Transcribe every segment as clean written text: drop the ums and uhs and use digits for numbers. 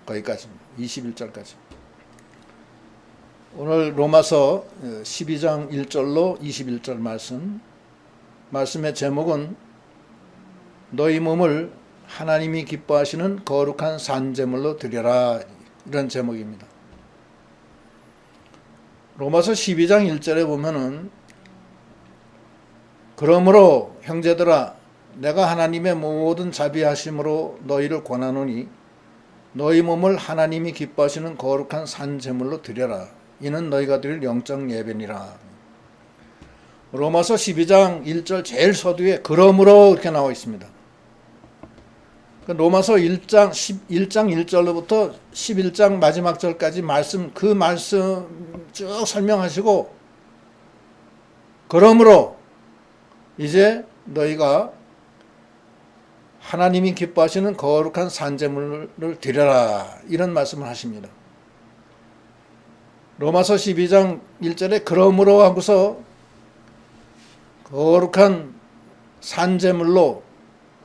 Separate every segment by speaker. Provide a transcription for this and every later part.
Speaker 1: 거기까지입니다. 21절까지. 오늘 로마서 12장 1절로 21절 말씀의 제목은 너희 몸을 하나님이 기뻐하시는 거룩한 산제물로 드려라, 이런 제목입니다. 로마서 12장 1절에 보면은 그러므로 형제들아 내가 하나님의 모든 자비하심으로 너희를 권하노니 너희 몸을 하나님이 기뻐하시는 거룩한 산제물로 드려라. 이는 너희가 드릴 영적 예배니라. 로마서 12장 1절 제일 서두에 그러므로 이렇게 나와 있습니다. 로마서 1장 1절로부터 11장 마지막 절까지 그 말씀 쭉 설명하시고 그러므로 이제 너희가 하나님이 기뻐하시는 거룩한 산제물을 드려라, 이런 말씀을 하십니다. 로마서 12장 1절에 그러므로 하고서 거룩한 산제물로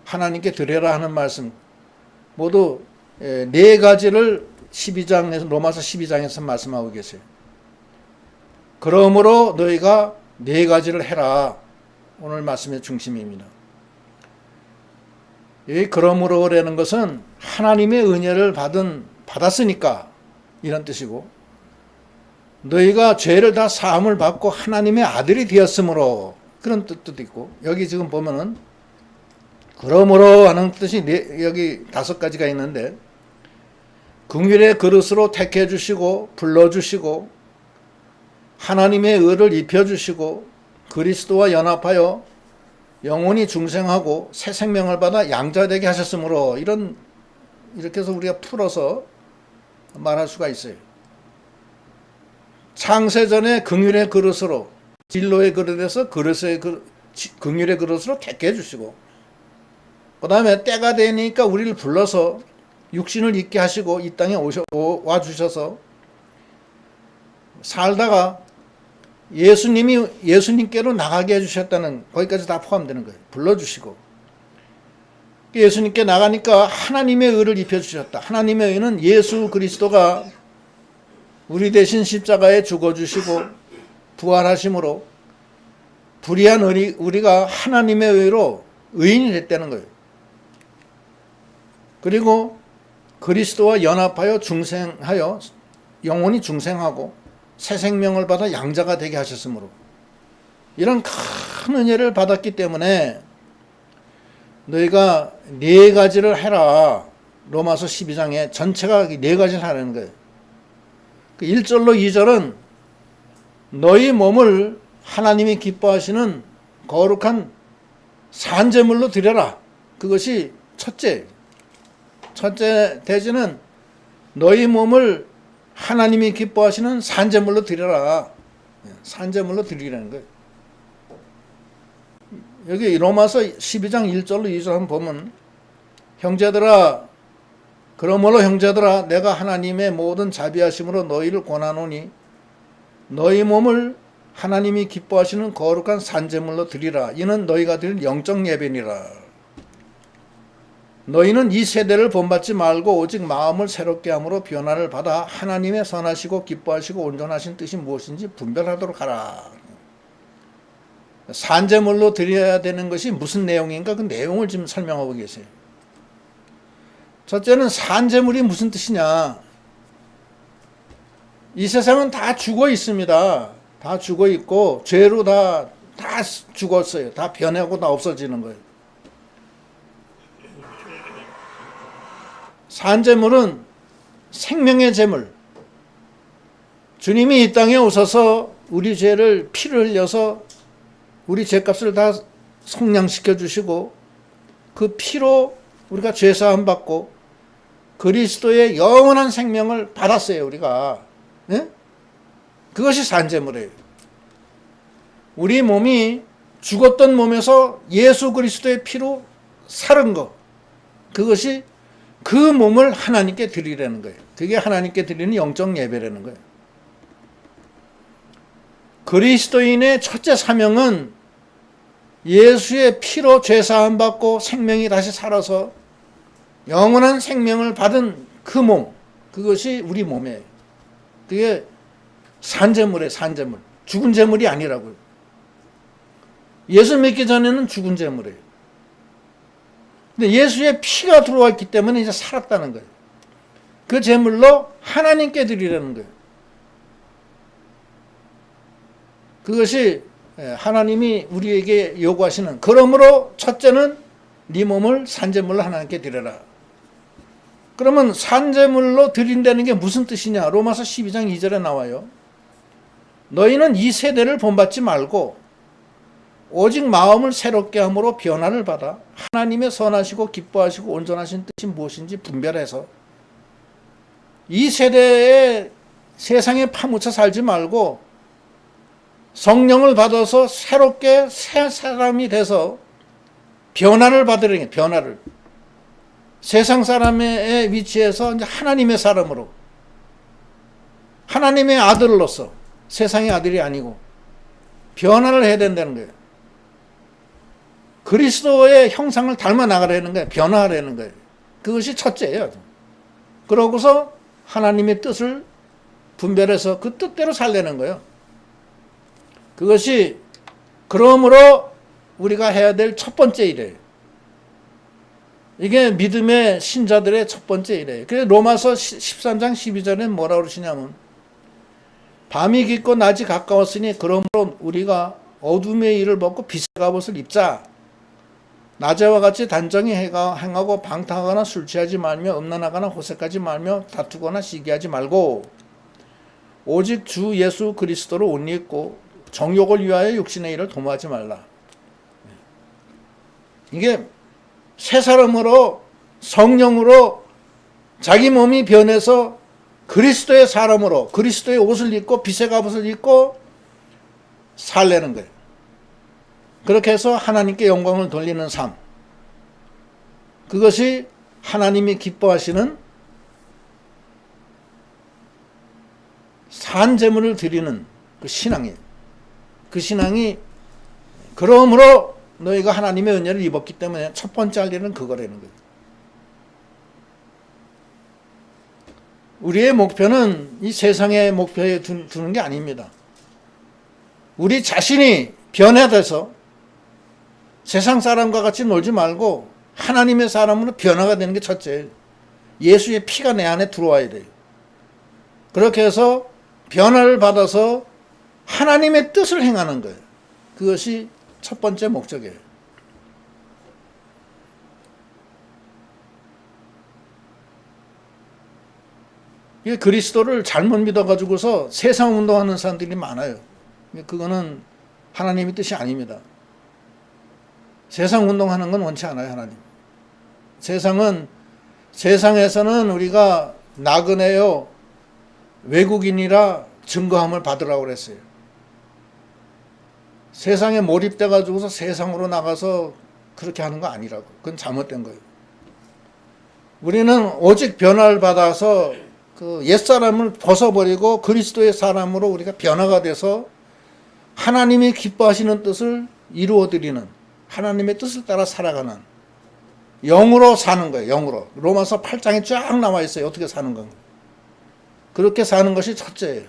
Speaker 1: 하나님께 드려라 하는 말씀 모두 네 가지를 로마서 12장에서 말씀하고 계세요. 그러므로 너희가 네 가지를 해라, 오늘 말씀의 중심입니다. 이 그러므로라는 것은 하나님의 은혜를 받았으니까 이런 뜻이고, 너희가 죄를 다 사함을 받고 하나님의 아들이 되었으므로, 그런 뜻도 있고, 여기 지금 보면은 그러므로 하는 뜻이 여기 5가지가 있는데, 긍휼의 그릇으로 택해 주시고 불러 주시고 하나님의 의를 입혀 주시고 그리스도와 연합하여 영원히 중생하고 새 생명을 받아 양자되게 하셨으므로, 이렇게 해서 우리가 풀어서 말할 수가 있어요. 창세전에 긍휼의 그릇으로, 진로의 그릇에서 긍휼의 그릇으로 택해 주시고, 그 다음에 때가 되니까 우리를 불러서 육신을 입게 하시고 이 땅에 와주셔서 살다가 예수님께로 나가게 해주셨다는, 거기까지 다 포함되는 거예요. 불러주시고 예수님께 나가니까 하나님의 의를 입혀주셨다. 하나님의 의는 예수 그리스도가 우리 대신 십자가에 죽어주시고 부활하심으로 불의한 우리가 하나님의 의로 의인이 됐다는 거예요. 그리고 그리스도와 연합하여 중생하여 영원히 중생하고 새 생명을 받아 양자가 되게 하셨으므로, 이런 큰 은혜를 받았기 때문에 너희가 네 가지를 해라. 로마서 12장에 전체가 네 가지를 하라는 거예요. 1절로 2절은 너희 몸을 하나님이 기뻐하시는 거룩한 산제물로 드려라. 그것이 첫째 대지는 너희 몸을 하나님이 기뻐하시는 산제물로 드려라. 산제물로 드리라는 거예요. 여기 로마서 12장 1절로 2절 한번 보면, 그러므로 형제들아 내가 하나님의 모든 자비하심으로 너희를 권하노니 너희 몸을 하나님이 기뻐하시는 거룩한 산제물로 드리라. 이는 너희가 드릴 영적 예배니라. 너희는 이 세대를 본받지 말고 오직 마음을 새롭게 함으로 변화를 받아 하나님의 선하시고 기뻐하시고 온전하신 뜻이 무엇인지 분별하도록 하라. 산제물로 드려야 되는 것이 무슨 내용인가, 그 내용을 지금 설명하고 계세요. 첫째는 산제물이 무슨 뜻이냐. 이 세상은 다 죽어 있습니다. 다 죽어 있고 죄로 다 죽었어요. 다 변하고 다 없어지는 거예요. 산제물은 생명의 제물. 주님이 이 땅에 오셔서 우리 죄를 피를 흘려서 우리 죄값을 다 속량시켜 주시고 그 피로 우리가 죄사함 받고 그리스도의 영원한 생명을 받았어요. 우리가. 네? 그것이 산제물이에요. 우리 몸이 죽었던 몸에서 예수 그리스도의 피로 살은 것, 그것이 그 몸을 하나님께 드리라는 거예요. 그게 하나님께 드리는 영적 예배라는 거예요. 그리스도인의 첫째 사명은 예수의 피로 죄사함 받고 생명이 다시 살아서 영원한 생명을 받은 그 몸, 그것이 우리 몸에. 그게 산재물이에요, 산재물. 죽은 재물이 아니라고요. 예수 믿기 전에는 죽은 재물이에요. 근데 예수의 피가 들어와 있기 때문에 이제 살았다는 거예요. 그 재물로 하나님께 드리라는 거예요. 그것이 하나님이 우리에게 요구하시는, 그러므로 첫째는 네 몸을 산재물로 하나님께 드려라. 그러면 산재물로 드린다는 게 무슨 뜻이냐? 로마서 12장 2절에 나와요. 너희는 이 세대를 본받지 말고 오직 마음을 새롭게 함으로 변화를 받아 하나님의 선하시고 기뻐하시고 온전하신 뜻이 무엇인지 분별해서, 이 세대에 세상에 파묻혀 살지 말고 성령을 받아서 새롭게 새 사람이 돼서 변화를 받으려는 게, 변화를. 세상 사람의 위치에서 이제 하나님의 사람으로, 하나님의 아들로서, 세상의 아들이 아니고 변화를 해야 된다는 거예요. 그리스도의 형상을 닮아 나가려는 거예요. 변화하려는 거예요. 그것이 첫째예요. 그러고서 하나님의 뜻을 분별해서 그 뜻대로 살려는 거예요. 그것이 그러므로 우리가 해야 될 첫 번째 일이에요. 이게 믿음의 신자들의 첫 번째 일이에요. 그래서 로마서 13장 12절에 뭐라고 그러시냐면, 밤이 깊고 낮이 가까웠으니 그러므로 우리가 어둠의 일을 벗고 빛의 갑옷을 입자. 낮에와 같이 단정히 행하고 방탕하거나 술 취하지 말며 음란하거나 호색하지 말며 다투거나 시기하지 말고 오직 주 예수 그리스도를 옷 입고 정욕을 위하여 육신의 일을 도모하지 말라. 이게 새 사람으로, 성령으로 자기 몸이 변해서 그리스도의 사람으로, 그리스도의 옷을 입고 빛의 갑옷을 입고 살려는 거예요. 그렇게 해서 하나님께 영광을 돌리는 삶. 그것이 하나님이 기뻐하시는 산제물을 드리는 그 신앙이에요. 그 신앙이, 그러므로 너희가 하나님의 은혜를 입었기 때문에 첫 번째 할 일은 그거라는 거예요. 우리의 목표는 이 세상의 목표에 두는 게 아닙니다. 우리 자신이 변화돼서 세상 사람과 같이 놀지 말고 하나님의 사람으로 변화가 되는 게 첫째예요. 예수의 피가 내 안에 들어와야 돼요. 그렇게 해서 변화를 받아서 하나님의 뜻을 행하는 거예요. 그것이 첫 번째 목적이에요. 이게 그리스도를 잘못 믿어가지고서 세상 운동하는 사람들이 많아요. 그거는 하나님의 뜻이 아닙니다. 세상 운동하는 건 원치 않아요, 하나님. 세상에서는 우리가 나그네요, 외국인이라 증거함을 받으라고 그랬어요. 세상에 몰입돼 가지고서 세상으로 나가서 그렇게 하는 거 아니라고. 그건 잘못된 거예요. 우리는 오직 변화를 받아서 그 옛사람을 벗어버리고 그리스도의 사람으로 우리가 변화가 돼서 하나님이 기뻐하시는 뜻을 이루어드리는, 하나님의 뜻을 따라 살아가는 영으로 사는 거예요. 영으로. 로마서 8장에 쫙 나와 있어요. 어떻게 사는 건가. 그렇게 사는 것이 첫째예요.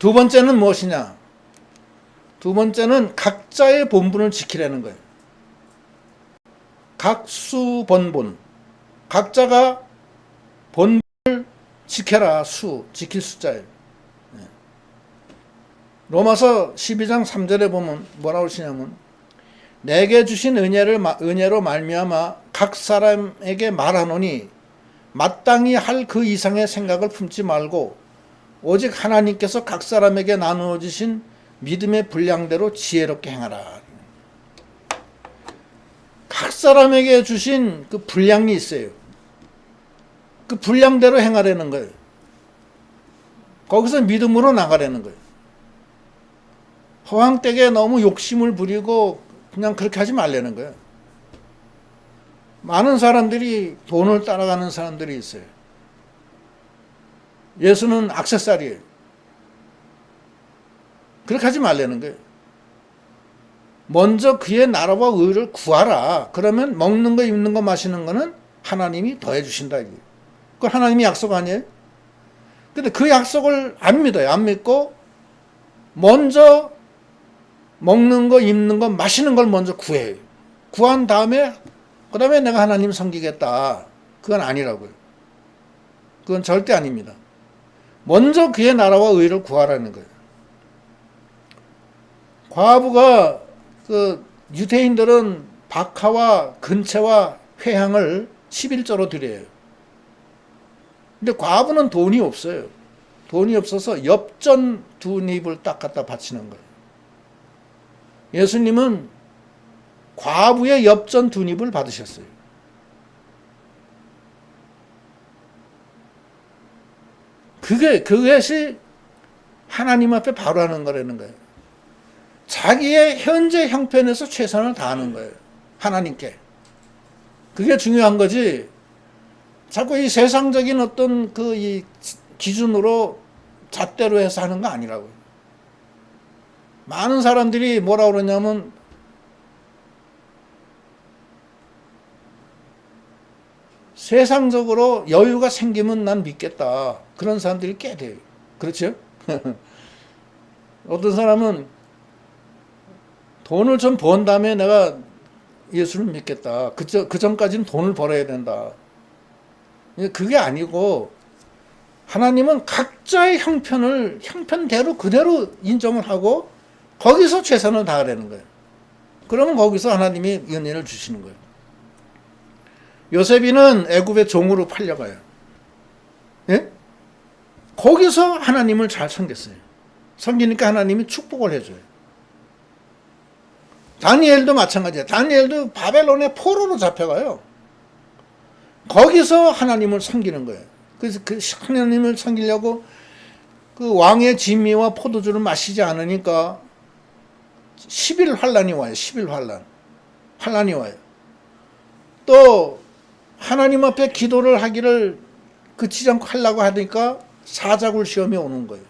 Speaker 1: 두 번째는 무엇이냐? 두 번째는 각자의 본분을 지키라는 거예요. 각수본본. 각자가 본분을 지켜라. 지킬 숫자예요. 로마서 12장 3절에 보면 뭐라고 하시냐면, 내게 주신 은혜로 말미암아 각 사람에게 말하노니 마땅히 할 그 이상의 생각을 품지 말고 오직 하나님께서 각 사람에게 나누어 주신 믿음의 분량대로 지혜롭게 행하라. 각 사람에게 주신 그 분량이 있어요. 그 분량대로 행하라는 거예요. 거기서 믿음으로 나가라는 거예요. 허황되게 너무 욕심을 부리고 그냥 그렇게 하지 말라는 거예요. 많은 사람들이 돈을 따라가는 사람들이 있어요. 예수는 액세서리예요. 그렇게 하지 말라는 거예요. 먼저 그의 나라와 의를 구하라. 그러면 먹는 거, 입는 거, 마시는 거는 하나님이 더해 주신다. 그건 하나님의 약속 아니에요? 근데 그 약속을 안 믿어요. 안 믿고 먼저 먹는 거, 입는 거, 마시는 걸 먼저 구해요. 구한 다음에 그 다음에 내가 하나님 섬기겠다. 그건 아니라고요. 그건 절대 아닙니다. 먼저 그의 나라와 의를 구하라는 거예요. 과부가 그 유대인들은 박하와 근채와 회향을 11조로 드려요. 근데 과부는 돈이 없어요. 돈이 없어서 엽전 2닙을 딱 갖다 바치는 거예요. 예수님은 과부의 엽전 2닙을 받으셨어요. 그것이 하나님 앞에 바로 하는 거라는 거예요. 자기의 현재 형편에서 최선을 다하는 거예요. 하나님께. 그게 중요한 거지. 자꾸 이 세상적인 어떤 이 기준으로 잣대로 해서 하는 거 아니라고요. 많은 사람들이 뭐라 그러냐면 세상적으로 여유가 생기면 난 믿겠다. 그런 사람들이 꽤 돼요. 그렇죠? 어떤 사람은 돈을 좀 번 다음에 내가 예수를 믿겠다. 그 전까지는 돈을 벌어야 된다. 그게 아니고 하나님은 각자의 형편대로 그대로 인정을 하고 거기서 최선을 다하라는 거예요. 그러면 거기서 하나님이 은혜를 주시는 거예요. 요셉이는 애굽의 종으로 팔려가요. 예? 거기서 하나님을 잘 섬겼어요. 섬기니까 하나님이 축복을 해줘요. 다니엘도 마찬가지예요. 다니엘도 바벨론의 포로로 잡혀가요. 거기서 하나님을 섬기는 거예요. 그래서 그 하나님을 섬기려고 그 왕의 진미와 포도주를 마시지 않으니까 10일 환란이 와요. 10일 환란이 와요. 또 하나님 앞에 기도를 하기를 그치지 않고 하려고 하니까 사자굴 시험이 오는 거예요.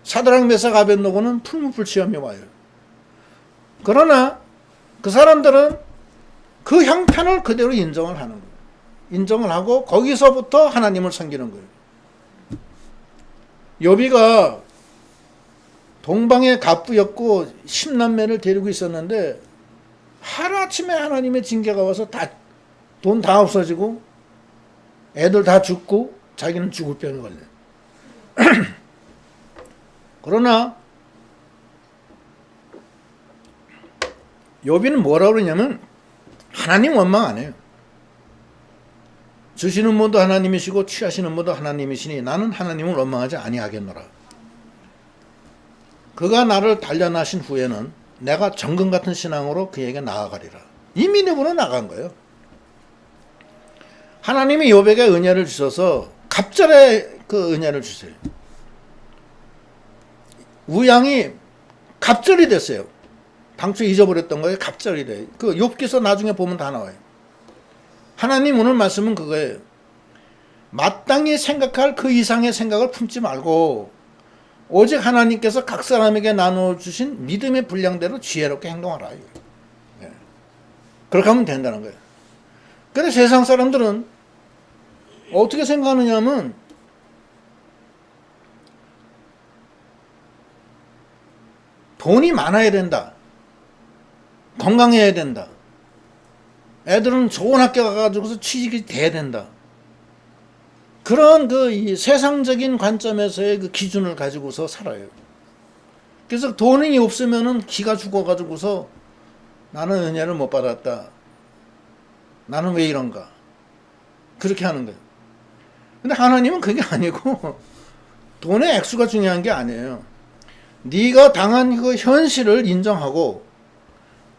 Speaker 1: 사드락 메삭 아벳노고는 풀무불 시험이 와요. 그러나 그 사람들은 그 형편을 그대로 인정을 하는 거예요. 인정을 하고 거기서부터 하나님을 섬기는 거예요. 욥이가 동방의 갑부였고 10남매를 데리고 있었는데 하루아침에 하나님의 징계가 와서 돈 다 없어지고 애들 다 죽고 자기는 죽을 병에 걸려요. 그러나 욥이는 뭐라고 그러냐면 하나님 원망 안 해요. 주시는 분도 하나님이시고 취하시는 분도 하나님이시니 나는 하나님을 원망하지 아니하겠노라. 그가 나를 단련하신 후에는 내가 정금 같은 신앙으로 그에게 나아가리라. 이미 내보내 나간 거예요. 하나님이 욥에게 은혜를 주셔서 갑절에 그 은혜를 주세요. 우양이 갑절이 됐어요. 당초 잊어버렸던 거에 갑절이 돼요. 그 욥기서 나중에 보면 다 나와요. 하나님 오늘 말씀은 그거예요. 마땅히 생각할 그 이상의 생각을 품지 말고 오직 하나님께서 각 사람에게 나누어 주신 믿음의 분량대로 지혜롭게 행동하라. 예. 그렇게 하면 된다는 거예요. 근데 세상 사람들은 어떻게 생각하느냐 하면 돈이 많아야 된다. 건강해야 된다. 애들은 좋은 학교 가가지고서 취직이 돼야 된다. 그런 이 세상적인 관점에서의 그 기준을 가지고서 살아요. 그래서 돈이 없으면은 기가 죽어가지고서 나는 은혜를 못 받았다. 나는 왜 이런가. 그렇게 하는 거예요. 근데 하나님은 그게 아니고 돈의 액수가 중요한 게 아니에요. 네가 당한 그 현실을 인정하고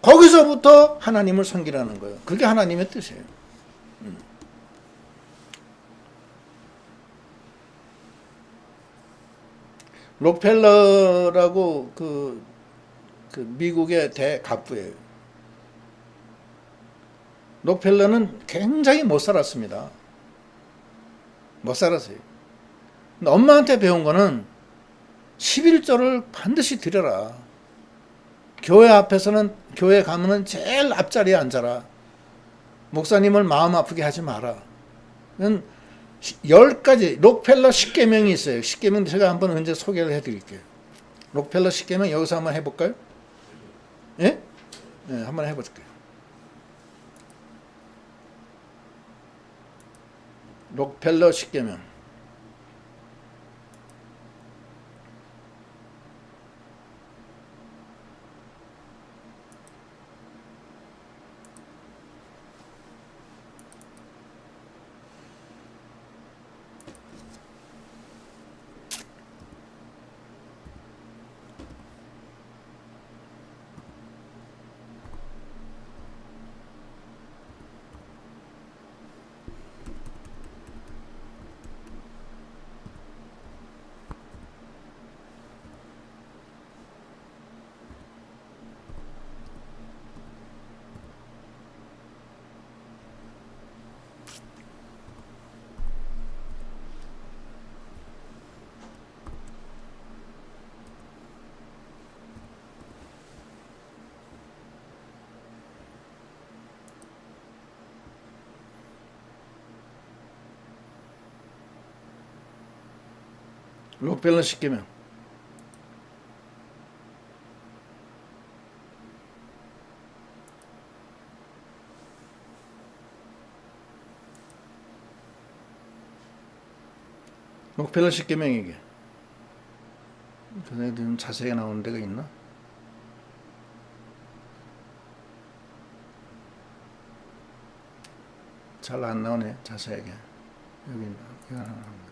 Speaker 1: 거기서부터 하나님을 섬기라는 거예요. 그게 하나님의 뜻이에요. 록펠러라고 그 미국의 대갑부예요. 록펠러는 굉장히 못 살았습니다. 못 살았어요. 근데 엄마한테 배운 거는 11조를 반드시 드려라. 교회 앞에서는, 교회 가면은 제일 앞자리에 앉아라. 목사님을 마음 아프게 하지 마라. 10가지 록펠러 10계명이 있어요. 10계명 제가 한번 언제 소개를 해드릴게요. 록펠러 10계명 여기서 한번 해볼까요? 예? 네, 한번 해볼게요. 록펠러 10계명. 록펠러 10계명. 록펠러 10계명 이게. 전에 좀 자세하게 나오는 데가 있나? 잘 안 나오네, 자세하게. 여기 있나? 이거 하나 나옵니다.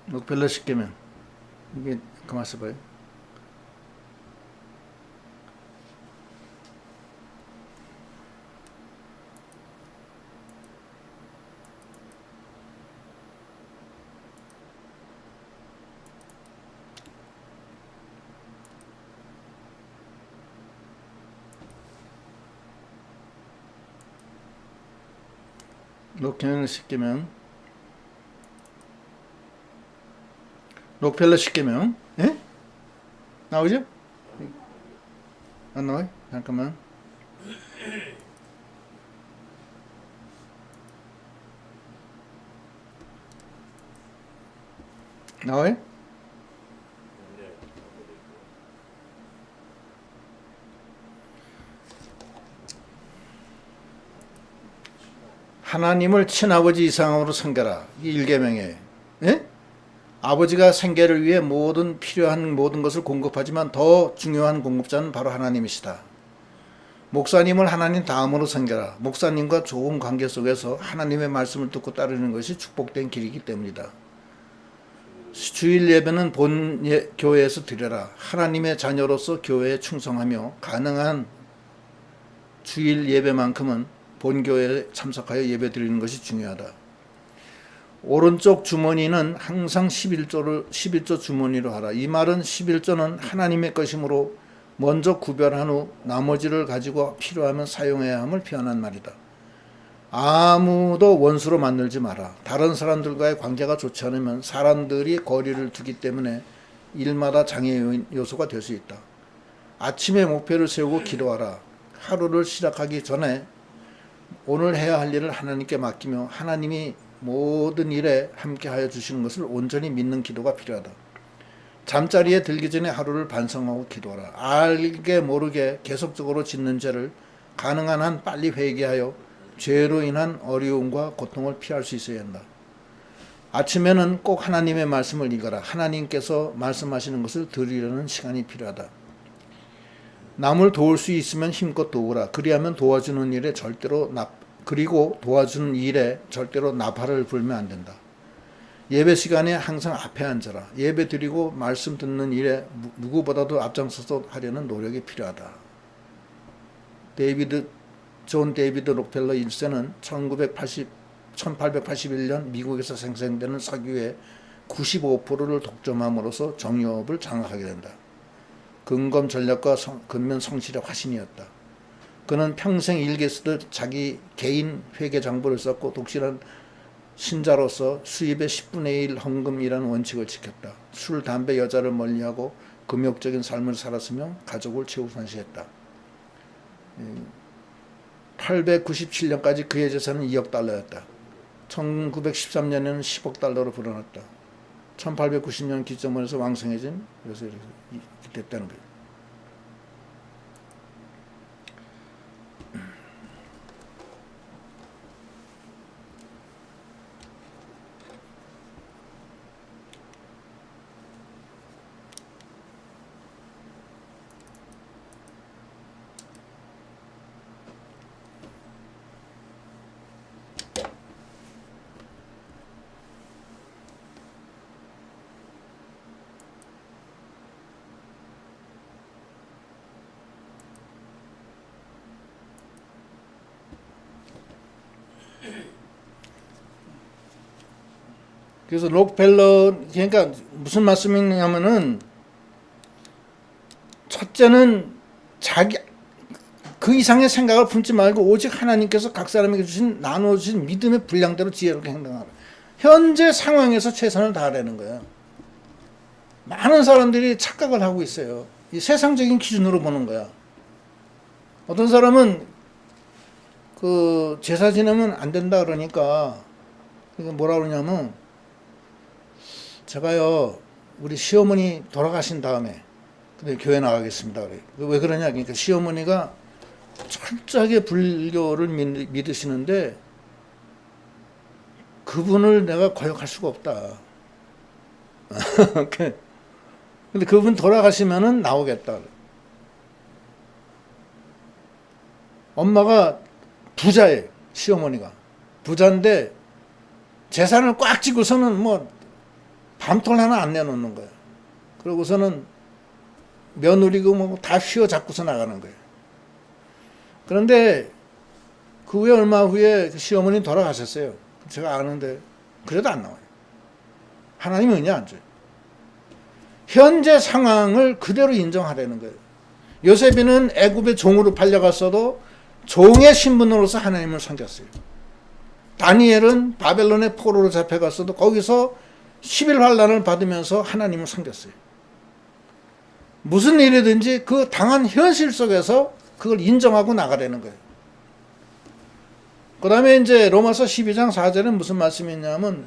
Speaker 1: 록펠러 10계명. 이게 가만 있어봐요. 록펠러 10계명. 록펠러 10계명. 예? 나오죠? 안 나와요? 잠깐만. 나와요? 하나님을 친아버지 이상으로 섬겨라. 이 1계명이에요. 예? 아버지가 생계를 위해 필요한 모든 것을 공급하지만 더 중요한 공급자는 바로 하나님이시다. 목사님을 하나님 다음으로 섬겨라. 목사님과 좋은 관계 속에서 하나님의 말씀을 듣고 따르는 것이 축복된 길이기 때문이다. 주일 예배는 본 교회에서 드려라. 하나님의 자녀로서 교회에 충성하며 가능한 주일 예배만큼은 본 교회에 참석하여 예배 드리는 것이 중요하다. 오른쪽 주머니는 항상 11조 주머니로 하라. 이 말은 11조는 하나님의 것이므로 먼저 구별한 후 나머지를 가지고 필요하면 사용해야 함을 표현한 말이다. 아무도 원수로 만들지 마라. 다른 사람들과의 관계가 좋지 않으면 사람들이 거리를 두기 때문에 일마다 장애 요소가 될 수 있다. 아침에 목표를 세우고 기도하라. 하루를 시작하기 전에 오늘 해야 할 일을 하나님께 맡기며 하나님이 모든 일에 함께하여 주시는 것을 온전히 믿는 기도가 필요하다. 잠자리에 들기 전에 하루를 반성하고 기도하라. 알게 모르게 계속적으로 짓는 죄를 가능한 한 빨리 회개하여 죄로 인한 어려움과 고통을 피할 수 있어야 한다. 아침에는 꼭 하나님의 말씀을 읽어라. 하나님께서 말씀하시는 것을 들으려는 시간이 필요하다. 남을 도울 수 있으면 힘껏 도우라. 그리하면 도와주는 일에 절대로 나팔을 불면 안 된다. 예배 시간에 항상 앞에 앉아라. 예배 드리고 말씀 듣는 일에 누구보다도 앞장서서 하려는 노력이 필요하다. 존 데이비드 록펠러 1세는 1881년 미국에서 생산되는 석유의 95%를 독점함으로써 정유업을 장악하게 된다. 근검 전략과 근면 성실의 화신이었다. 그는 평생 일기 쓰듯 자기 개인 회계 장부를 썼고 독실한 신자로서 수입의 10분의 1 헌금이라는 원칙을 지켰다. 술, 담배, 여자를 멀리하고 금욕적인 삶을 살았으며 가족을 최우선시했다. 897년까지 그의 재산은 2억 달러였다. 1913년에는 10억 달러로 불어났다. 1890년 기점으로 해서 왕성해진, 그래서 이렇게 됐다는 거예요. 그래서 록펠러, 그러니까 무슨 말씀이냐면은, 첫째는 자기 그 이상의 생각을 품지 말고 오직 하나님께서 각 사람에게 나누어 주신 믿음의 분량대로 지혜롭게 행동하라. 현재 상황에서 최선을 다하라는 거예요. 많은 사람들이 착각을 하고 있어요. 이 세상적인 기준으로 보는 거야. 어떤 사람은 그 제사 지내면 안 된다 그러니까 뭐라 그러냐면, 제가요 우리 시어머니 돌아가신 다음에 근데 교회 나가겠습니다 그래. 왜 그러냐? 그러니까 시어머니가 철저하게 불교를 믿으시는데 그분을 내가 거역할 수가 없다. 근데 그분 돌아가시면은 나오겠다. 엄마가 부자예요. 시어머니가 부자인데 재산을 꽉 쥐고서는 뭐 밤톨 하나 안 내놓는 거예요. 그러고서는 며느리고 뭐 다 휘어잡고서 나가는 거예요. 그런데 그 후에 얼마 후에 시어머니 돌아가셨어요. 제가 아는데 그래도 안 나와요. 하나님 은혜 안 줘요. 현재 상황을 그대로 인정하라는 거예요. 요셉이는 애굽의 종으로 팔려갔어도 종의 신분으로서 하나님을 섬겼어요. 다니엘은 바벨론의 포로로 잡혀갔어도 거기서 11환란을 받으면서 하나님을 섬겼어요. 무슨 일이든지 그 당한 현실 속에서 그걸 인정하고 나가라는 거예요. 그 다음에 이제 로마서 12장 4절은 무슨 말씀이 있냐면,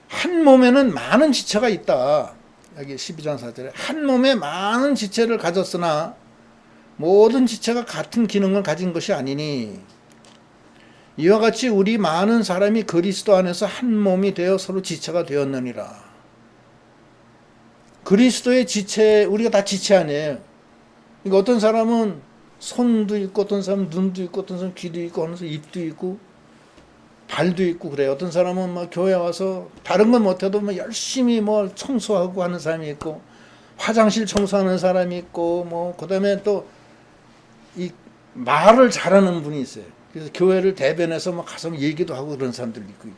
Speaker 1: 한 몸에는 많은 지체가 있다. 여기 12장 4절에 한 몸에 많은 지체를 가졌으나 모든 지체가 같은 기능을 가진 것이 아니니, 이와 같이 우리 많은 사람이 그리스도 안에서 한 몸이 되어 서로 지체가 되었느니라. 그리스도의 지체, 우리가 다 지체 아니에요. 그러니까 어떤 사람은 손도 있고, 어떤 사람은 눈도 있고, 어떤 사람은 귀도 있고, 어떤 사람은 입도 있고, 발도 있고 그래요. 어떤 사람은 막 교회 와서 다른 건 못해도 뭐 열심히 뭐 청소하고 하는 사람이 있고, 화장실 청소하는 사람이 있고, 뭐 그다음에 또 이 말을 잘하는 분이 있어요. 그래서 교회를 대변해서 막 가서 얘기도 하고 그런 사람들 있고,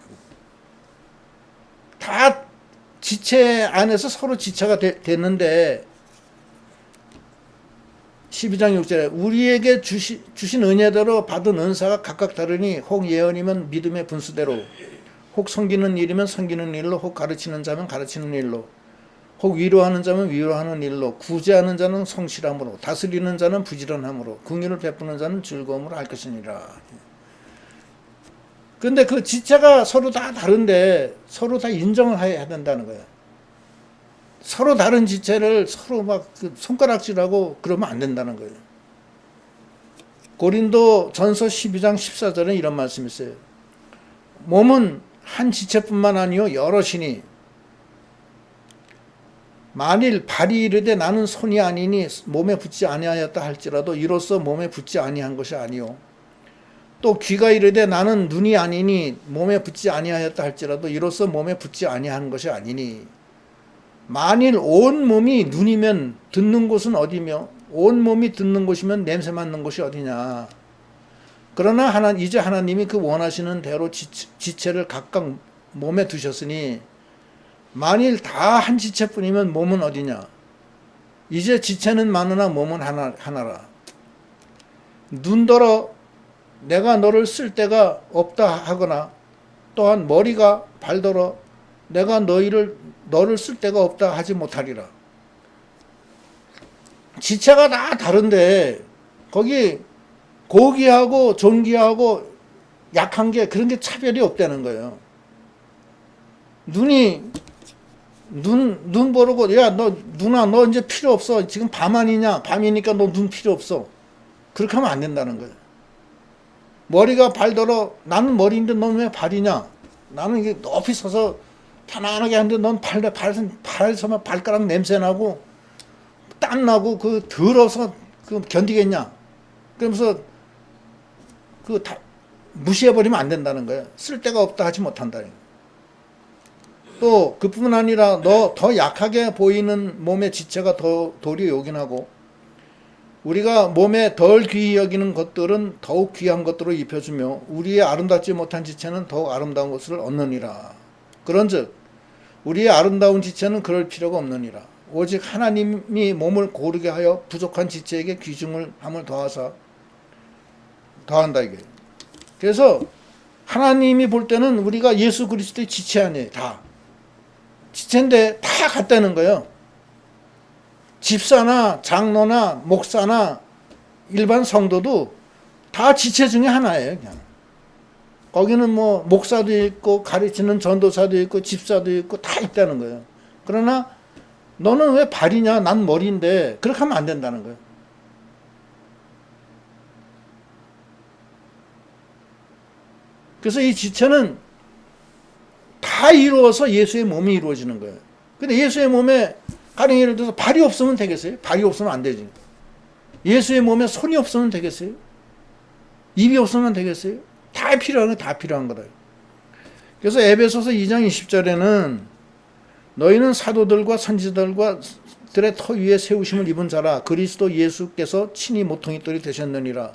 Speaker 1: 다 지체 안에서 서로 지체가 됐는데 12장 6절에 우리에게 주신 은혜대로 받은 은사가 각각 다르니 혹 예언이면 믿음의 분수대로, 혹 섬기는 일이면 섬기는 일로, 혹 가르치는 자면 가르치는 일로, 혹 위로하는 자면 위로하는 일로, 구제하는 자는 성실함으로, 다스리는 자는 부지런함으로, 긍휼을 베푸는 자는 즐거움으로 할 것이니라. 그런데 그 지체가 서로 다 다른데 서로 다 인정을 해야 된다는 거예요. 서로 다른 지체를 서로 막 손가락질하고 그러면 안 된다는 거예요. 고린도 전서 12장 14절에 이런 말씀이 있어요. 몸은 한 지체뿐만 아니요 여럿이니 만일 발이 이르되 나는 손이 아니니 몸에 붙지 아니하였다 할지라도 이로써 몸에 붙지 아니한 것이 아니요, 또 귀가 이르되 나는 눈이 아니니 몸에 붙지 아니하였다 할지라도 이로써 몸에 붙지 아니한 것이 아니니, 만일 온 몸이 눈이면 듣는 곳은 어디며 온 몸이 듣는 곳이면 냄새 맡는 곳이 어디냐. 그러나 이제 하나님이 그 원하시는 대로 지체를 각각 몸에 두셨으니 만일 다 한 지체뿐이면 몸은 어디냐. 이제 지체는 많으나 몸은 하나라. 눈더러 내가 너를 쓸 데가 없다 하거나, 또한 머리가 발더러 내가 너를 쓸 데가 없다 하지 못하리라. 지체가 다 다른데 거기 고귀하고 존귀하고 약한 게 그런 게 차별이 없다는 거예요. 눈 보르고, 야, 너, 누나, 너 이제 필요 없어. 지금 밤 아니냐? 밤이니까 너 눈 필요 없어. 그렇게 하면 안 된다는 거예요. 머리가 발더러, 나는 머리인데 넌 왜 발이냐? 나는 이게 높이 서서 편안하게 하는데 넌 발에서만 발가락 냄새 나고, 땀 나고, 그 더러워서 그 견디겠냐? 그러면서 다 무시해버리면 안 된다는 거예요. 쓸데가 없다 하지 못한다. 또 그뿐 아니라 너 더 약하게 보이는 몸의 지체가 더 도리 요긴하고, 우리가 몸에 덜 귀히 여기는 것들은 더욱 귀한 것들로 입혀주며 우리의 아름답지 못한 지체는 더욱 아름다운 것을 얻느니라. 그런즉 우리의 아름다운 지체는 그럴 필요가 없느니라. 오직 하나님이 몸을 고르게 하여 부족한 지체에게 귀중을 함을 더한다 이게. 그래서 하나님이 볼 때는 우리가 예수 그리스도의 지체 아니에요. 다 지체인데 다 같다는 거예요. 집사나 장로나 목사나 일반 성도도 다 지체 중에 하나예요. 그냥. 거기는 뭐 목사도 있고 가르치는 전도사도 있고 집사도 있고 다 있다는 거예요. 그러나 너는 왜 발이냐? 난 머리인데. 그렇게 하면 안 된다는 거예요. 그래서 이 지체는 다 이루어서 예수의 몸이 이루어지는 거예요. 근데 예수의 몸에 가령 예를 들어서 발이 없으면 되겠어요? 발이 없으면 안 되지. 예수의 몸에 손이 없으면 되겠어요? 입이 없으면 되겠어요? 다 필요한 거 다 필요한 거다. 그래서 에베소서 2장 20절에는 너희는 사도들과 선지자들과 들의 터 위에 세우심을 입은 자라. 그리스도 예수께서 친히 모퉁이돌이 되셨느니라.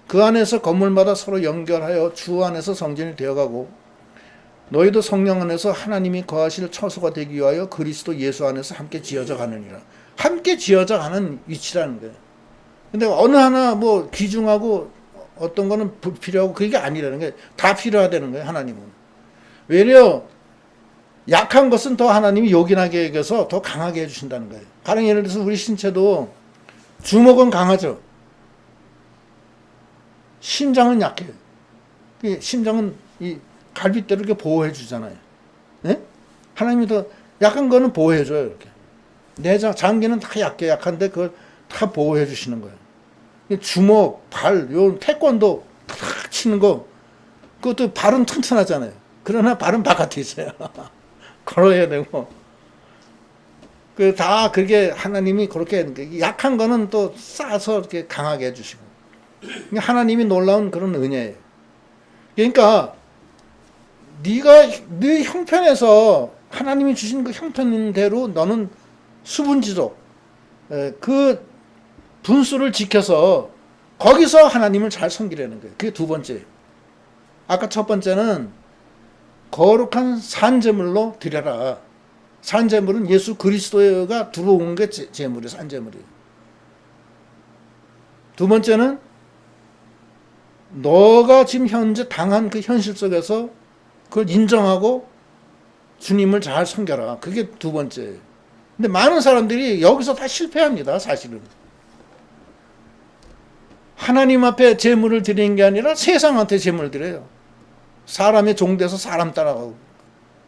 Speaker 1: 그 안에서 건물마다 서로 연결하여 주 안에서 성전이 되어가고 너희도 성령 안에서 하나님이 거하실 처소가 되기 위하여 그리스도 예수 안에서 함께 지어져 가느니라. 함께 지어져 가는 위치라는 거예요. 근데 어느 하나 뭐 귀중하고 어떤 거는 불필요하고 그게 아니라는 거예요. 다 필요하다는 거예요. 하나님은. 외려 약한 것은 더 하나님이 요긴하게 여겨서 더 강하게 해주신다는 거예요. 가령 예를 들어서 우리 신체도 주먹은 강하죠. 심장은 약해요. 심장은 이 갈빗대로 이렇게 보호해 주잖아요. 네? 하나님이 더 약한 거는 보호해 줘요. 이렇게. 내장, 장기는 다 약한데 그걸 다 보호해 주시는 거예요. 주먹, 발, 요 태권도 탁 치는 거, 그것도 발은 튼튼하잖아요. 그러나 발은 바깥에 있어요. 걸어야 되고. 다 그게 하나님이 그렇게 약한 거는 또 싸서 이렇게 강하게 해주시고. 하나님이 놀라운 그런 은혜예요. 그러니까 네가 네 형편에서 하나님이 주신 그 형편대로 너는 수분지도 그 분수를 지켜서 거기서 하나님을 잘 섬기라는 거예요. 그게 두 번째. 아까 첫 번째는 거룩한 산제물로 드려라. 산제물은 예수 그리스도가 들어온 게 제물이에요. 산제물이에요. 두 번째는 너가 지금 현재 당한 그 현실 속에서 그걸 인정하고 주님을 잘 섬겨라. 그게 두 번째. 근데 많은 사람들이 여기서 다 실패합니다. 사실은. 하나님 앞에 제물을 드리는 게 아니라 세상한테 제물을 드려요. 사람의 종돼서 사람 따라가고.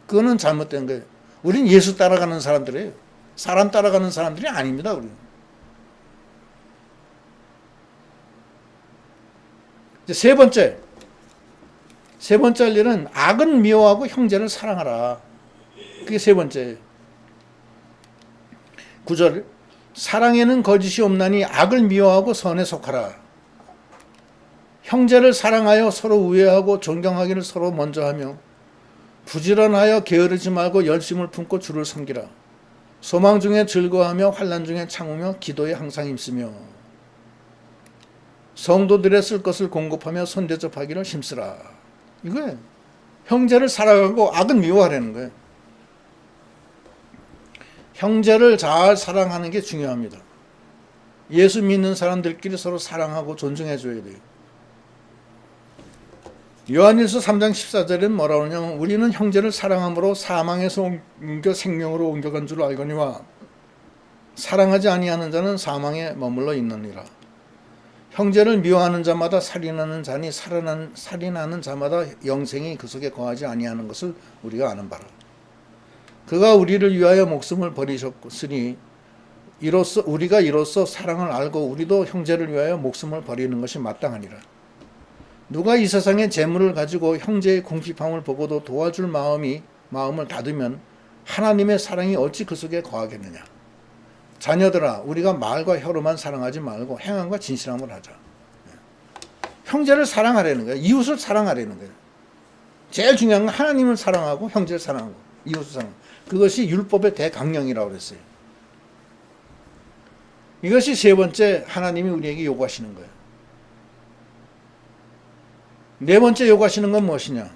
Speaker 1: 그거는 잘못된 거예요. 우린 예수 따라가는 사람들이에요. 사람 따라가는 사람들이 아닙니다. 우리는. 이제 세 번째 할 일은 악은 미워하고 형제를 사랑하라. 그게 세 번째예요. 9절 사랑에는 거짓이 없나니 악을 미워하고 선에 속하라. 형제를 사랑하여 서로 우애하고 존경하기를 서로 먼저 하며 부지런하여 게으르지 말고 열심을 품고 주를 섬기라. 소망 중에 즐거워하며 환난 중에 참으며 기도에 항상 힘쓰며 성도들의 쓸 것을 공급하며 손대접하기를 힘쓰라. 이거예요. 형제를 사랑하고 악은 미워하라는 거예요. 형제를 잘 사랑하는 게 중요합니다. 예수 믿는 사람들끼리 서로 사랑하고 존중해 줘야 돼요. 요한일서 3장 14절에는 뭐라고 하냐면 우리는 형제를 사랑함으로 사망에서 옮겨 생명으로 옮겨간 줄 알거니와 사랑하지 아니하는 자는 사망에 머물러 있느니라. 형제를 미워하는 자마다 살인하는 자니 살인하는 자마다 영생이 그 속에 거하지 아니하는 것을 우리가 아는 바라. 그가 우리를 위하여 목숨을 버리셨으니 우리가 이로써 사랑을 알고 우리도 형제를 위하여 목숨을 버리는 것이 마땅하니라. 누가 이 세상의 재물을 가지고 형제의 궁핍함을 보고도 도와줄 마음을 닫으면 하나님의 사랑이 어찌 그 속에 거하겠느냐. 자녀들아, 우리가 말과 혀로만 사랑하지 말고 행함과 진실함을 하자. 형제를 사랑하라는 거예요. 이웃을 사랑하라는 거예요. 제일 중요한 건 하나님을 사랑하고 형제를 사랑하고 이웃을 사랑하고. 그것이 율법의 대강령이라고 그랬어요. 이것이 세 번째 하나님이 우리에게 요구하시는 거예요. 네 번째 요구하시는 건 무엇이냐?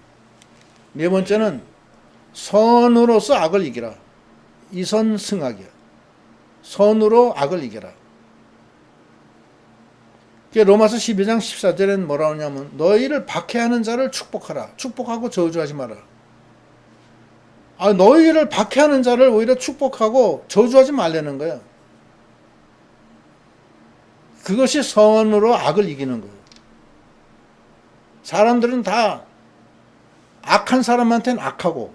Speaker 1: 네 번째는 선으로서 악을 이기라. 이선승악이야. 선으로 악을 이겨라. 로마서 12장 14절에는 뭐라고 하냐면 너희를 박해하는 자를 축복하라. 축복하고 저주하지 마라. 너희를 박해하는 자를 오히려 축복하고 저주하지 말라는 거예요. 그것이 선으로 악을 이기는 거예요. 사람들은 다 악한 사람한테는 악하고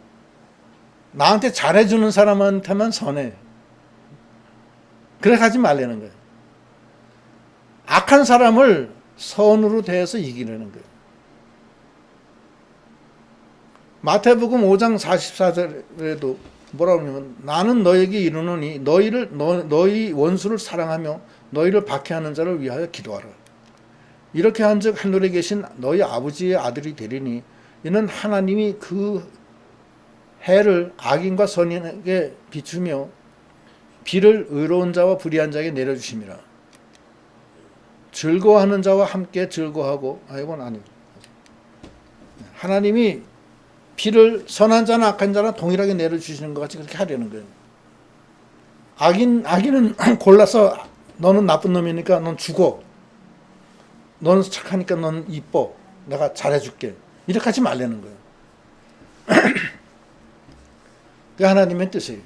Speaker 1: 나한테 잘해주는 사람한테만 선해. 그래 가지 말라는 거예요. 악한 사람을 선으로 대해서 이기려는 거예요. 마태복음 5장 44절에도 뭐라고 하냐면 나는 너에게 이르노니 너희 원수를 사랑하며 너희를 박해하는 자를 위하여 기도하라. 이렇게 한즉 하늘에 계신 너희 아버지의 아들이 되리니 이는 하나님이 그 해를 악인과 선인에게 비추며 비를 의로운 자와 불의한 자에게 내려주심이라. 즐거워하는 자와 함께 즐거워하고 이건 아니고 하나님이 비를 선한 자나 악한 자나 동일하게 내려주시는 것 같이 그렇게 하려는 거예요. 악인은 골라서 너는 나쁜 놈이니까 넌 죽어. 너는 착하니까 넌 이뻐. 내가 잘해줄게. 이렇게 하지 말라는 거예요. 그게 하나님의 뜻이에요.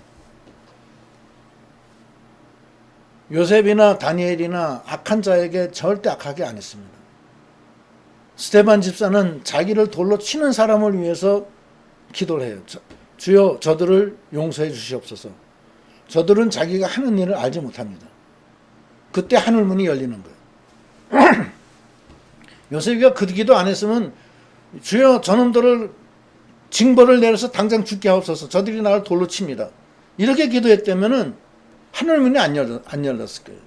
Speaker 1: 요셉이나 다니엘이나 악한 자에게 절대 악하게 안 했습니다. 스데반 집사는 자기를 돌로 치는 사람을 위해서 기도를 해요. 주여 저들을 용서해 주시옵소서. 저들은 자기가 하는 일을 알지 못합니다. 그때 하늘문이 열리는 거예요. 요셉이가 그 기도 안 했으면 주여 저놈들을 징벌을 내려서 당장 죽게 하옵소서. 저들이 나를 돌로 칩니다. 이렇게 기도했다면은 하늘문이 안 열렸을 거예요.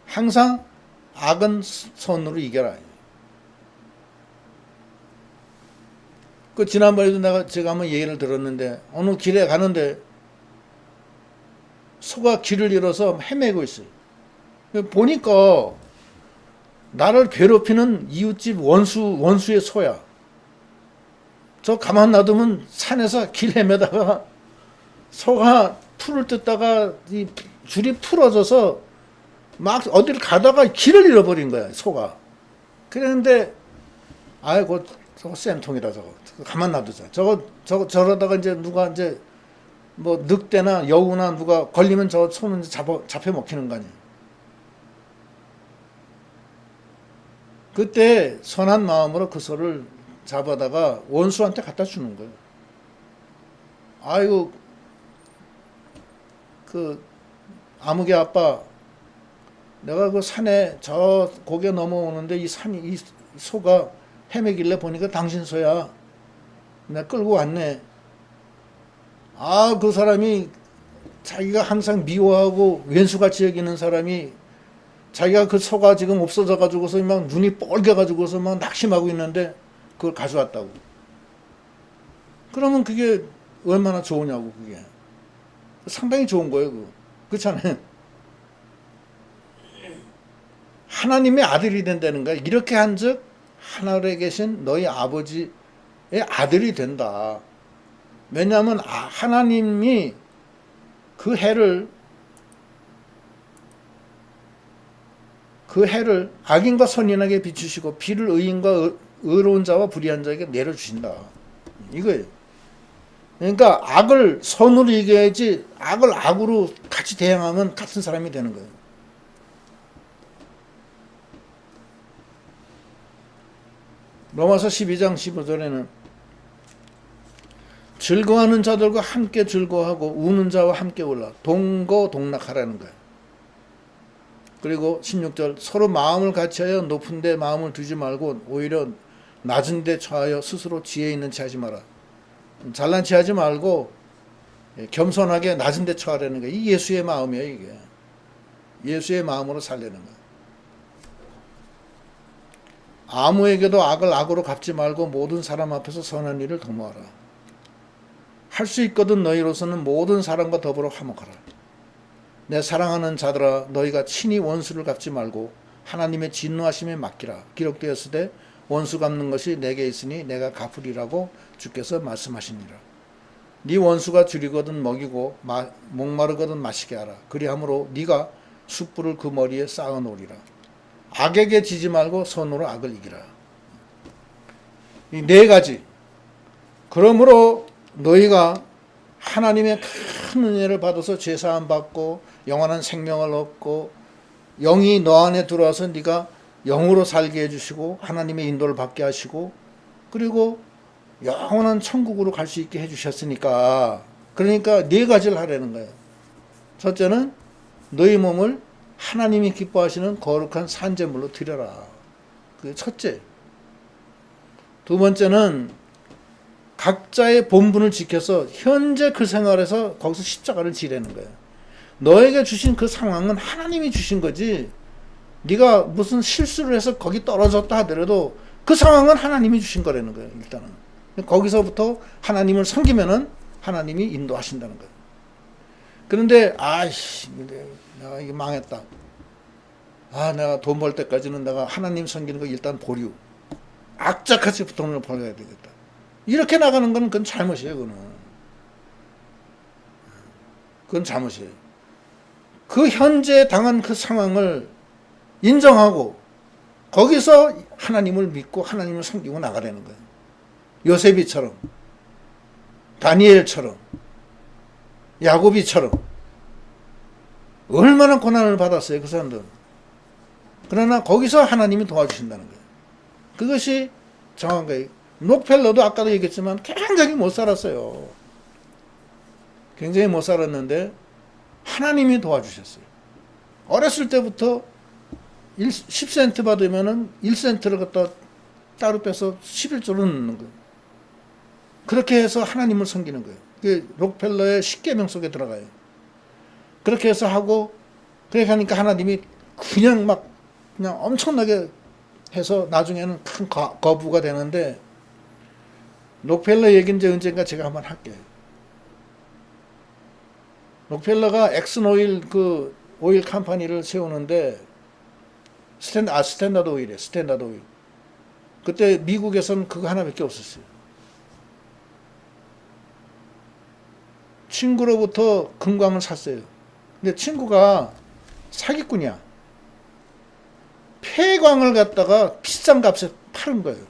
Speaker 1: 항상 악은 선으로 이겨라. 지난번에도 제가 한번 얘기를 들었는데 어느 길에 가는데 소가 길을 잃어서 헤매고 있어요. 보니까 나를 괴롭히는 이웃집 원수의 소야. 저 가만 놔두면 산에서 길 헤매다가 소가 풀을 뜯다가 이 줄이 풀어져서 막 어디를 가다가 길을 잃어버린 거야, 소가. 그랬는데 아이고 저거 쌤통이다 저거. 가만 놔두자. 저러다가 이제 누가 이제 뭐 늑대나 여우나 누가 걸리면 저 소는 잡혀 먹히는 거 아니에요. 그때 선한 마음으로 그 소를 잡아다가 원수한테 갖다 주는 거예요. 아이고 그 아무개 아빠 내가 그 산에 저 고개 넘어오는데 이 소가 헤매길래 보니까 당신 소야. 내가 끌고 왔네. 그 사람이 자기가 항상 미워하고 왼수같이 여기는 사람이 자기가 그 소가 지금 없어져 가지고서 막 눈이 뻘게 가지고서 막 낙심하고 있는데 그걸 가져왔다고. 그러면 그게 얼마나 좋으냐고 그게. 상당히 좋은 거예요. 그렇잖아요. 하나님의 아들이 된다는 거야. 이렇게 한즉 하늘에 계신 너희 아버지의 아들이 된다. 왜냐하면 하나님이 그 해를 악인과 선인에게 비추시고 비를 의인과 의로운 자와 불의한 자에게 내려주신다. 이거예요. 그러니까 악을 선으로 이겨야지 악을 악으로 같이 대항하면 같은 사람이 되는 거예요. 로마서 12장 15절에는 즐거워하는 자들과 함께 즐거워하고 우는 자와 함께 울라. 동거동락하라는 거예요. 그리고 16절 서로 마음을 같이하여 높은 데 마음을 두지 말고 오히려 낮은 데 처하여 스스로 지혜 있는 체 하지 마라. 잘난 체 하지 말고 겸손하게 낮은 데 처하라는 거예요. 이 예수의 마음이에요. 이게 예수의 마음으로 살려는 거예요. 아무에게도 악을 악으로 갚지 말고 모든 사람 앞에서 선한 일을 도모하라. 할 수 있거든 너희로서는 모든 사람과 더불어 화목하라. 내 사랑하는 자들아 너희가 친히 원수를 갚지 말고 하나님의 진노하심에 맡기라. 기록되었으되 원수 갚는 것이 내게 있으니 내가 갚으리라고 주께서 말씀하시니라. 네 원수가 줄이거든 먹이고 목마르거든 마시게 하라. 그리함으로 네가 숯불을 그 머리에 쌓아 놓으리라. 악에게 지지 말고 선으로 악을 이기라. 이 네 가지. 그러므로 너희가 하나님의 큰 은혜를 받아서 죄사함 받고 영원한 생명을 얻고 영이 너 안에 들어와서 네가 영으로 살게 해주시고 하나님의 인도를 받게 하시고 그리고 영원한 천국으로 갈 수 있게 해주셨으니까 그러니까 네 가지를 하라는 거예요. 첫째는 너희 몸을 하나님이 기뻐하시는 거룩한 산제물로 드려라. 그게 첫째. 두 번째는 각자의 본분을 지켜서 현재 그 생활에서 거기서 십자가를 지라는 거예요. 너에게 주신 그 상황은 하나님이 주신 거지 네가 무슨 실수를 해서 거기 떨어졌다 하더라도 그 상황은 하나님이 주신 거라는 거예요. 일단은 거기서부터 하나님을 섬기면은 하나님이 인도하신다는 거예요. 그런데 아이씨 내가 이게 망했다. 내가 돈 벌 때까지는 내가 하나님 섬기는 거 일단 보류. 악착같이 돈을 벌어야 되겠다. 이렇게 나가는 건 그건 잘못이에요. 그건 잘못이에요. 그 현재 당한 그 상황을 인정하고 거기서 하나님을 믿고 하나님을 섬기고 나가라는 거예요. 요셉이처럼 다니엘처럼 야곱이처럼 얼마나 고난을 받았어요. 그 사람들은. 그러나 거기서 하나님이 도와주신다는 거예요. 그것이 정한 거예요. 록펠러도 아까도 얘기했지만 굉장히 못 살았어요. 굉장히 못 살았는데 하나님이 도와주셨어요. 어렸을 때부터 10센트 받으면은 1센트를 갖다 따로 빼서 11조를 넣는 거예요. 그렇게 해서 하나님을 섬기는 거예요. 그게 록펠러의 10계명 속에 들어가요. 그렇게 해서 하고 그렇게 하니까 하나님이 그냥 엄청나게 해서 나중에는 큰 거부가 되는데 록펠러 얘기는 이제 언젠가 제가 한번 할게요. 록펠러가 엑슨오일 그 오일 컴퍼니를 세우는데 스탠다드 오일이에요. 스탠다드 오일. 그때 미국에서는 그거 하나밖에 없었어요. 친구로부터 금광을 샀어요. 근데 친구가 사기꾼이야. 폐광을 갖다가 비싼 값에 파는 거예요.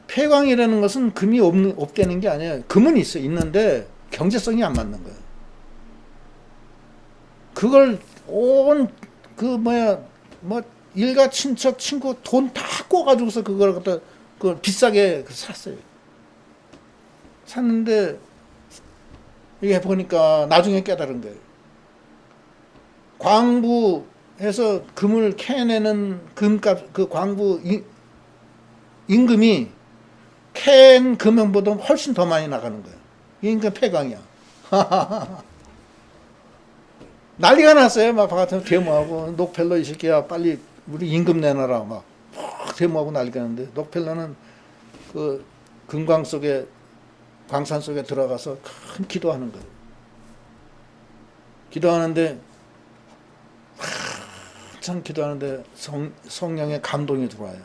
Speaker 1: 폐광이라는 것은 금이 없다는 게 아니에요. 금은 있어요. 있는데 경제성이 안 맞는 거예요. 그걸 일가 친척 친구 돈 다 꿔가지고서 그걸 갖다 그걸 비싸게 샀어요. 샀는데 이게 보니까 나중에 깨달은 거예요. 광부에서 금을 캐내는 금값 그 광부 임금이 캔 금형보다 훨씬 더 많이 나가는 거예요. 그러니까 폐광이야. 난리가 났어요. 막 바깥에서 데모하고 록펠러 이 새끼야 빨리 우리 임금 내놔라 막 데모하고 난리가 났는데 록펠러는 그 금광 속에 광산 속에 들어가서 큰 기도하는 거예요. 기도하는데 한참 기도하는데 성령의 감동이 들어와요.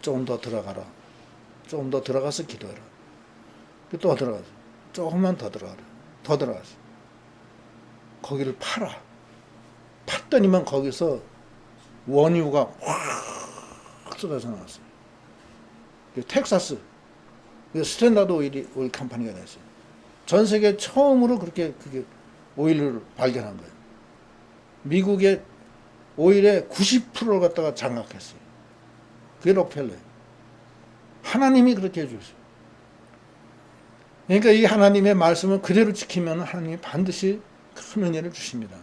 Speaker 1: 조금 더 들어가라. 조금 더 들어가서 기도해라. 또 들어가서 조금만 더 들어가라. 더 들어가서 거기를 팔아. 팠더니만 거기서 원유가 확 쏟아져 나왔어요. 텍사스 스탠다드 오일 컴퍼니가 됐어요. 전 세계 처음으로 그렇게 그게 오일을 발견한 거예요. 미국의 오일의 90%를 갖다가 장악했어요. 그게 록펠러예요. 하나님이 그렇게 해주셨어요. 그러니까 이 하나님의 말씀을 그대로 지키면 하나님이 반드시 큰 은혜를 주십니다.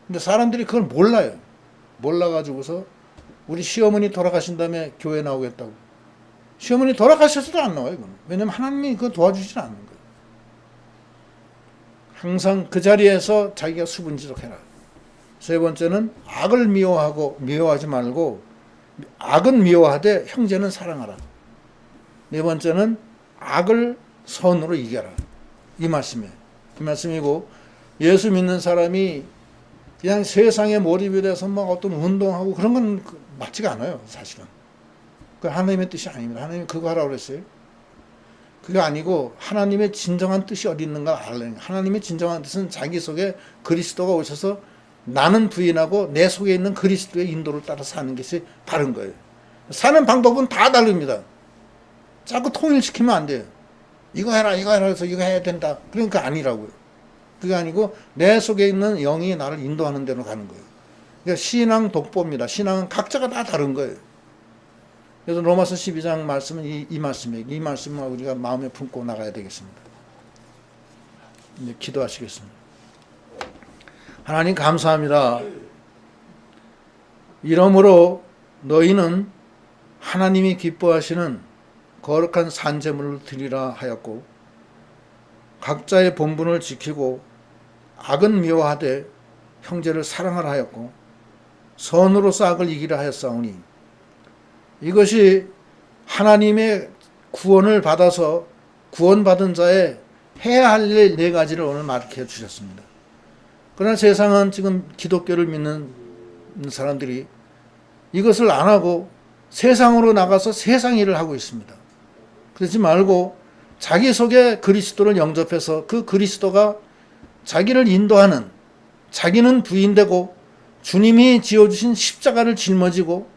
Speaker 1: 근데 사람들이 그걸 몰라요. 몰라가지고서 우리 시어머니 돌아가신 다음에 교회 나오겠다고. 시어머니 돌아가셔서도 안 나와요. 그건. 왜냐면 하나님이 그거 도와주지 않는 거예요. 항상 그 자리에서 자기가 수분지독해라. 세 번째는 악을 미워하지 말고 악은 미워하되 형제는 사랑하라. 네 번째는 악을 선으로 이겨라. 이 말씀이에요. 이 말씀이고, 예수 믿는 사람이 그냥 세상에 몰입이 돼서 막 어떤 운동하고 그런 건 맞지가 않아요. 사실은. 그 하나님의 뜻이 아닙니다. 하나님이 그거 하라고 그랬어요. 그게 아니고 하나님의 진정한 뜻이 어디 있는가 알아요. 하나님의 진정한 뜻은 자기 속에 그리스도가 오셔서 나는 부인하고 내 속에 있는 그리스도의 인도를 따라 사는 것이 바른 거예요. 사는 방법은 다 다릅니다. 자꾸 통일시키면 안 돼요. 이거 해라 해서 이거 해야 된다. 그러니까 아니라고요. 그게 아니고 내 속에 있는 영이 나를 인도하는 대로 가는 거예요. 그러니까 신앙 독보입니다. 신앙은 각자가 다 다른 거예요. 그래서 로마서 12장 말씀은 이 말씀이에요. 이 말씀을 우리가 마음에 품고 나가야 되겠습니다. 이제 기도하시겠습니다. 하나님 감사합니다. 이러므로 너희는 하나님이 기뻐하시는 거룩한 산제물을 드리라 하였고, 각자의 본분을 지키고 악은 미워하되 형제를 사랑하라 하였고, 선으로서 악을 이기라 하였사오니, 이것이 하나님의 구원을 받아서 구원받은 자의 해야 할 일 네 가지를 오늘 말해 주셨습니다. 그러나 세상은 지금 기독교를 믿는 사람들이 이것을 안 하고 세상으로 나가서 세상 일을 하고 있습니다. 그러지 말고 자기 속에 그리스도를 영접해서 그 그리스도가 자기를 인도하는, 자기는 부인되고 주님이 지어주신 십자가를 짊어지고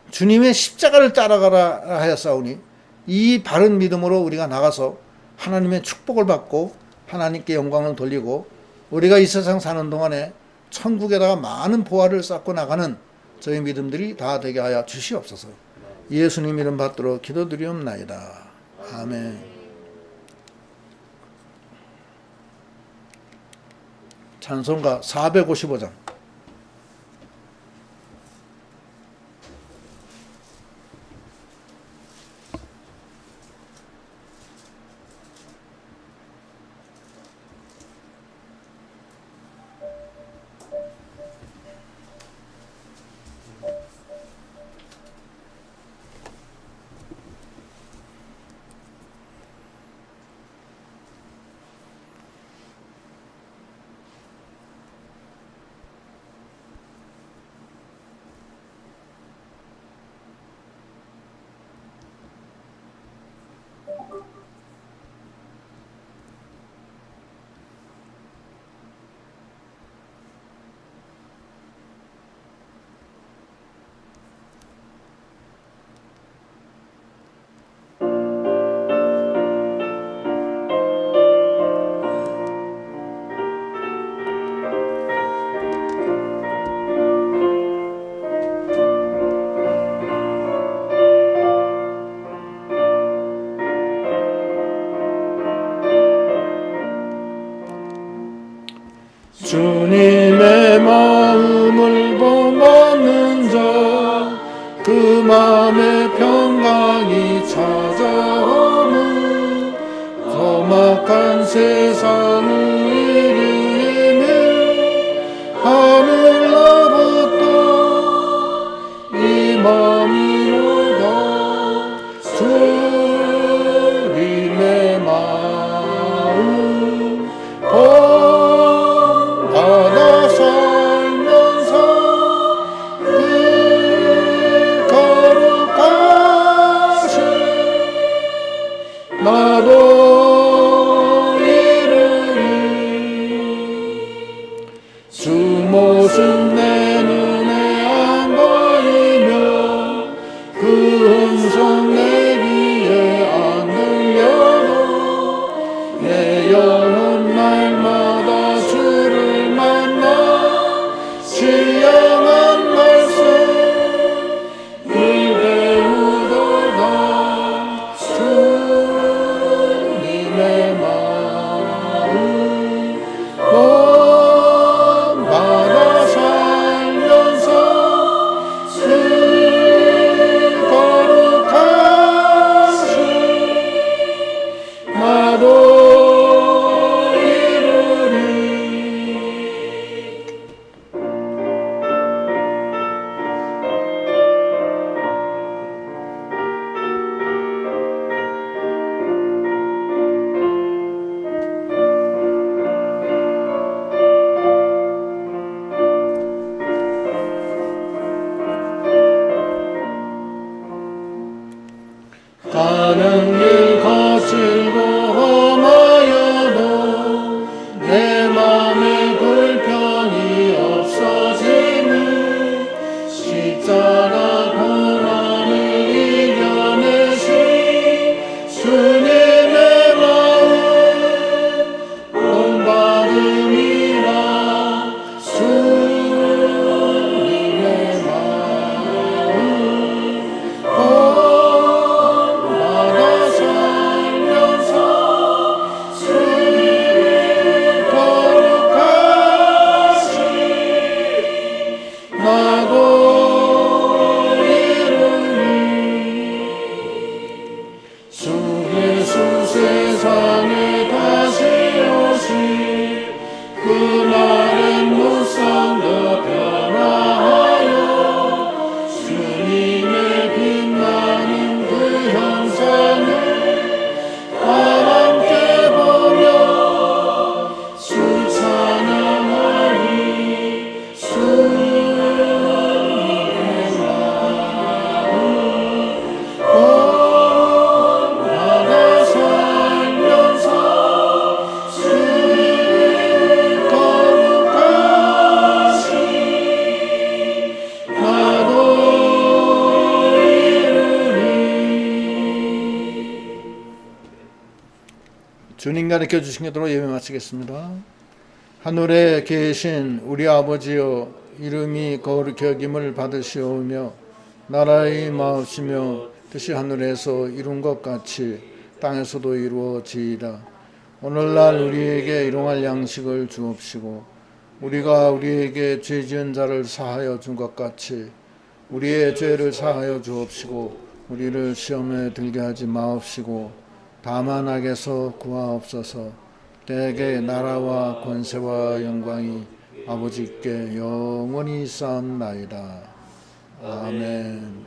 Speaker 1: 주님의 십자가를 따라가라 하였사오니, 이 바른 믿음으로 우리가 나가서 하나님의 축복을 받고 하나님께 영광을 돌리고 우리가 이 세상 사는 동안에 천국에다가 많은 보화를 쌓고 나가는 저희 믿음들이 다 되게 하여 주시옵소서. 예수님 이름 받들어 기도드리옵나이다. 아멘. 찬송가 455장. 주님의 마음을 본받는 자, 그 마음에 평강이 찾아오는 험악한 세상을 이기며 하늘로부터 이 마음이 오다. 주님의 마음 받아 살면서 그 거룩하신 나도 이르리. 주 모습 내 눈에 안 보이며 그 음성 내 귀에 안 들려도 내 영혼 날마다 주를 가르쳐 주신 대로 예배 마치겠습니다. 하늘에 계신 우리 아버지여, 이름이 거룩히 여김을 받으시오며 나라의 마옵시며 뜻이 하늘에서 이룬 것 같이 땅에서도 이루어지이다. 오늘날 우리에게 일용할 양식을 주옵시고 우리가 우리에게 죄 지은 자를 사하여 준 것 같이 우리의 죄를 사하여 주옵시고 우리를 시험에 들게 하지 마옵시고 다만 악에서 구하옵소서. 대개 나라와 권세와 영광이 아버지께 영원히 쌓나이다. 아멘.